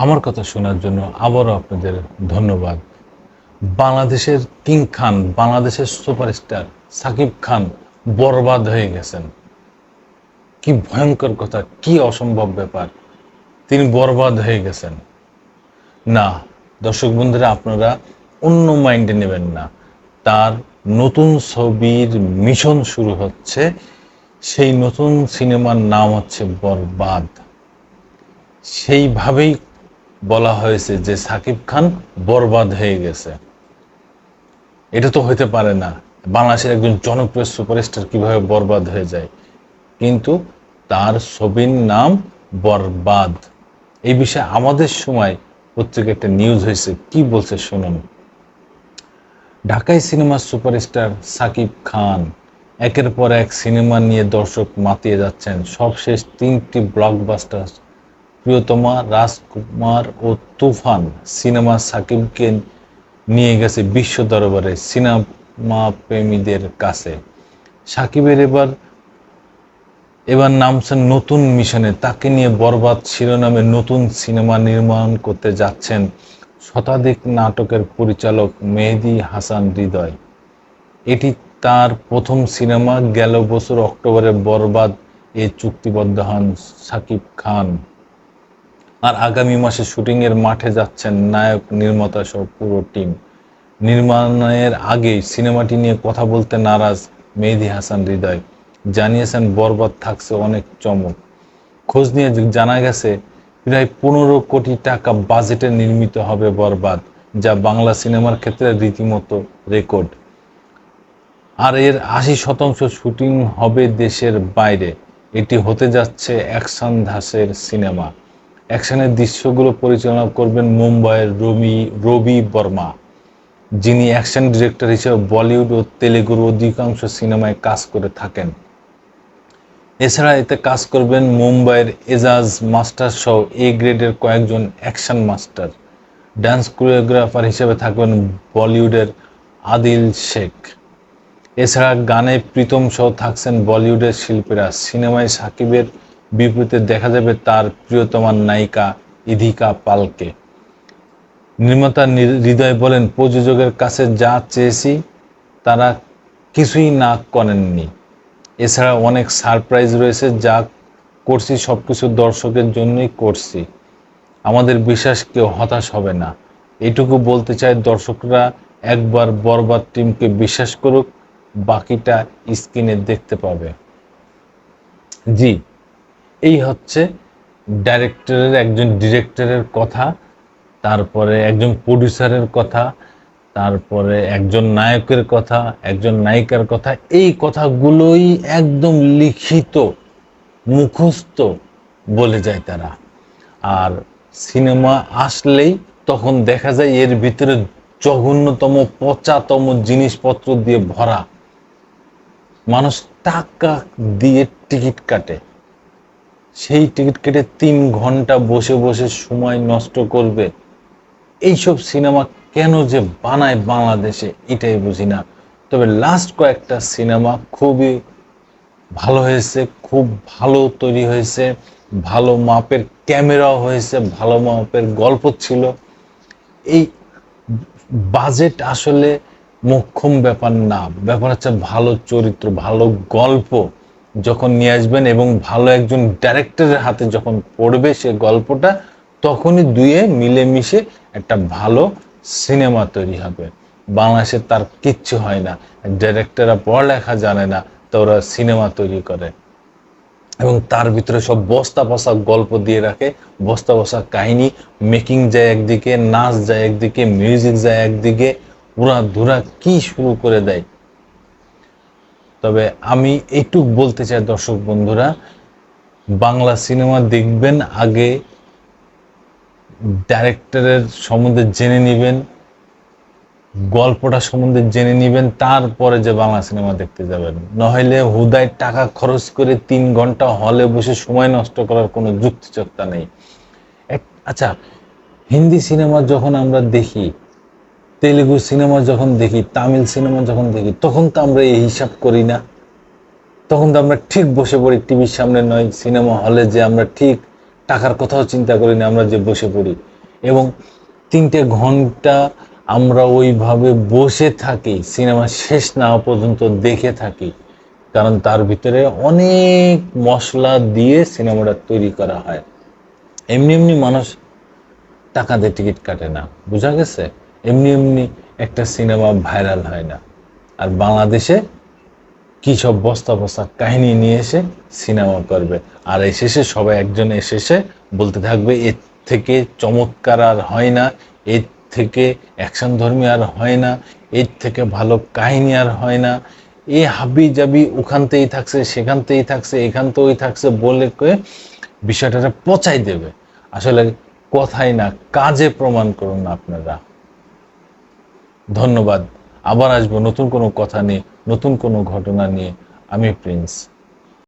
আমার কথা শোনার জন্য আবারও আপনাদের ধন্যবাদ। বাংলাদেশের কিং খান, বাংলাদেশের সুপারস্টার সাকিব খান বরবাদ হয়ে গেছেন। কি ভয়ঙ্কর কথা, কি অসম্ভব ব্যাপার! তিনি বরবাদ হয়ে গেছেন। না, দর্শক বন্ধুরা, আপনারা অন্য মাইন্ডে নেবেন না। তার নতুন ছবির মিশন শুরু হচ্ছে। সেই নতুন সিনেমার নাম হচ্ছে বরবাদ। সেইভাবেই বলা হয়েছে যে সাকিব খান বরবাদ হয়ে গেছে। এটা তো হতে পারে না। বাংলাদেশের একজন জনপ্রিয় সুপারস্টার কিভাবে বরবাদ হয়ে যায়? কিন্তু তার ছবির নাম বরবাদ। এই বিষয়ে আমাদের সময় পত্রিকা একটা নিউজ হয়েছে, কি বলছে শুনুন। ঢাকায় সিনেমার সুপারস্টার সাকিব খান একের পর এক সিনেমা নিয়ে দর্শক মাতিয়ে যাচ্ছেন। সবশেষ 3টি ব্লকবাস্টার প্রিয়তমা, রাজকুমার ও তুফান সিনেমা সাকিবকে নিয়ে গেছে বিশ্ব দরবারে, সিনেমা প্রেমীদের কাছে। সাকিবের এবার নামছেন নতুন মিশনে। তাকে নিয়ে বরবাদ শিরোনামে নতুন সিনেমা নির্মাণ করতে যাচ্ছেন শতাধিক নাটকের পরিচালক মেহেদী হাসান হৃদয়। এটি তার প্রথম সিনেমা। গেল বছর অক্টোবরে বরবাদ এ চুক্তিবদ্ধ হন সাকিব খান। আর আগামী মাসে শুটিংয়ের মাঠে যাচ্ছেন নায়ক, নির্মাতা সহ পুরো টিম। নির্মাণের আগেই সিনেমাটি নিয়ে কথা বলতে নারাজ মেহেদী হাসান হৃদয়। জানিয়েছেন বরবাদ থাকছে অনেক চমক। খোঁজ নিয়ে জানা গেছে প্রায় 15 কোটি টাকা বাজেটে নির্মিত হবে বরবাদ, যা বাংলা সিনেমার ক্ষেত্রে রীতিমতো রেকর্ড। আর এর 80% শুটিং হবে দেশের বাইরে। এটি হতে যাচ্ছে অ্যাকশন ধাঁচের সিনেমা। অ্যাকশনের দৃশ্যগুলো পরিচালনা করবেন মুম্বাইয়ের রবি বর্মা, যিনি অ্যাকশন ডিরেক্টর হিসেবে বলিউড ও তেলেগুর অধিকাংশ সিনেমায় কাজ করে থাকেন। এছাড়া এতে কাজ করবেন মুম্বাইয়ের এজাজ মাস্টার সহ এ গ্রেডের কয়েকজন অ্যাকশন মাস্টার। ডান্স কোরিওগ্রাফার হিসেবে থাকবেন বলিউডের আদিল শেখ। এছাড়া গানে প্রীতম সহ থাকছেন বলিউডের শিল্পীরা। সিনেমায় সাকিবের বিপরীতে দেখা যাবে তার প্রিয়তমা নায়িকা ইধিকা পালকে। নির্মাতা হৃদয় বলেন, প্রযোজকের কাছে যা চেয়েছি তারা কিছুই না করেননি। এছাড়া অনেক সারপ্রাইজ রয়েছে, যা করছি সবকিছু দর্শকের জন্যই করছি। আমাদের বিশ্বাস কেউ হতাশ হবে না। এটুকু বলতে চাই, দর্শকরা একবার বরবাদ টিমকে বিশ্বাস করুক, বাকিটা স্ক্রিনে দেখতে পাবে। জি, এই হচ্ছে একজন ডিরেক্টরের কথা, তারপরে একজন প্রডিউসারের কথা, তারপরে একজন নায়কের কথা, একজন নায়িকার কথা। এই কথাগুলোই একদম লিখিত, মুখস্থ বলে যায় তারা। আর সিনেমা আসলেই তখন দেখা যায় এর ভিতরে জঘন্যতম, পচাতম জিনিসপত্র দিয়ে ভরা। মানুষ টাকা দিয়ে টিকিট কাটে, সেই টিকিট কেটে 3 ঘন্টা বসে বসে সময় নষ্ট করবে। এইসব সিনেমা কেন যে বানায় বাংলাদেশে, এটাই বুঝি না। তবে লাস্ট কয়েকটা সিনেমা খুবই ভালো হয়েছে, খুব ভালো তৈরি হয়েছে, ভালো মাপের ক্যামেরাও হয়েছে, ভালো মাপের গল্প ছিল। এই বাজেট আসলে মোক্ষম ব্যাপার না, ব্যাপার হচ্ছে ভালো চরিত্র, ভালো গল্প যখন নিয়ে আসবেন এবং ভালো একজন ডাইরেক্টরের হাতে যখন পড়বে সে গল্পটা, তখনই দুয়ে মিলেমিশে একটা ভালো সিনেমা তৈরি হবে। বাংলাদেশে তার কিচ্ছু হয় না। ডাইরেক্টররা পড়ালেখা জানে না, তো ওরা সিনেমা তৈরি করে এবং তার ভিতরে সব বস্তা বস্তা গল্প দিয়ে রাখে, বস্তা বস্তা কাহিনী। মেকিং যায় একদিকে, নাচ যায় একদিকে, মিউজিক যায় একদিকে, উড়া ধুরা কি শুরু করে দেয়। তবে আমি এইটুক বলতে চাই দর্শক বন্ধুরা, বাংলা সিনেমা দেখবেন আগে ডাইরেক্টরের সম্বন্ধে জেনে নেবেন, গল্পটা সম্বন্ধে জেনে নেবেন, তারপরে যে বাংলা সিনেমা দেখতে যাবেন। নইলে হুদায় টাকা খরচ করে 3 ঘন্টা হলে বসে সময় নষ্ট করার কোনো যুক্তিযুক্তা নেই। আচ্ছা, হিন্দি সিনেমা যখন আমরা দেখি, তেলেগু সিনেমা যখন দেখি, তামিল সিনেমা যখন দেখি, তখন তো আমরা এই হিসাব করি না। তখন তো আমরা ঠিক বসে পড়ি টিভির সামনে, নয় সিনেমা হলে, যে আমরা ঠিক টাকার কথাও চিন্তা করি না, আমরা যে বসে পড়ি। এবং 3 ঘন্টা আমরা ওইভাবে বসে থাকি, সিনেমা শেষ না হওয়া পর্যন্ত দেখে থাকি, কারণ তার ভিতরে অনেক মশলা দিয়ে সিনেমাটা তৈরি করা হয়। এমনি এমনি মানুষ টাকা দিয়ে টিকিট কাটে না, বোঝা গেছে? এমনি এমনি একটা সিনেমা ভাইরাল হয় না। আর বাংলাদেশে কি সব বস্তা বস্তা কাহিনী নিয়ে এসে সিনেমা করবে, আর এই শেষে সবাই একজন এসে বলতে থাকবে এর থেকে চমৎকার আর হয় না, এর থেকে অ্যাকশন ধর্মী আর হয় না, এর থেকে ভালো কাহিনী আর হয় না, এ হাবি জাবি ওখানতেই থাকছে, সেখানতেই থাকছে, এখানতেই থাকছে বলে কয়ে বিষয়টা পচাই দেবে। আসলে কথাই না, কাজে প্রমাণ করুন আপনারা। ধন্যবাদ। আবার আসবো নতুন কোনো কথা নিয়ে, নতুন কোনো ঘটনা নিয়ে। আমি প্রিন্স।